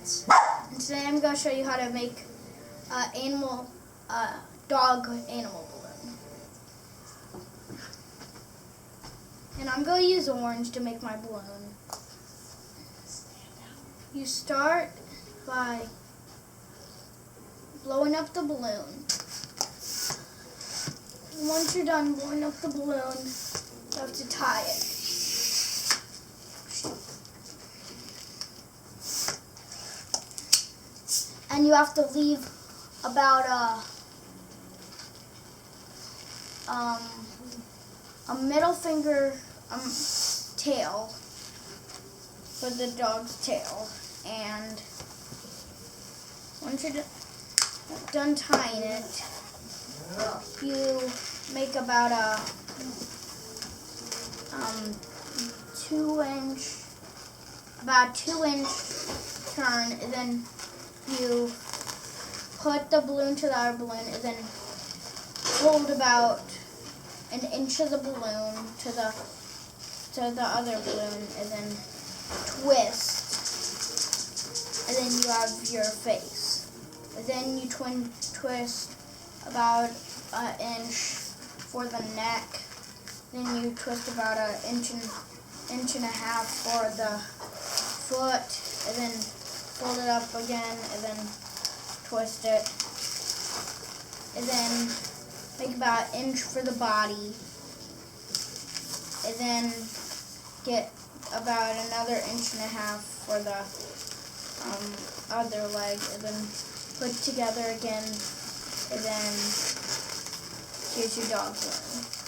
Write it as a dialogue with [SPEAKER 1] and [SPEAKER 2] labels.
[SPEAKER 1] Science. And today I'm going to show you how to make dog animal balloon. And I'm going to use orange to make my balloon. You start by blowing up the balloon. And once you're done blowing up the balloon, you have to tie it. And you have to leave about a middle finger tail for the dog's tail. And once you're done tying it, you make about a 2-inch turn, and then you put the balloon to the other balloon, and then hold about an inch of the balloon to the other balloon, and then twist, and then you have your face. And then you twist about an inch for the neck. Then you twist about an inch and a half for the foot, and then fold it up again, and then twist it, and then make about an inch for the body, and then get about another inch and a half for the other leg, and then put together again, and then here's your dog balloon.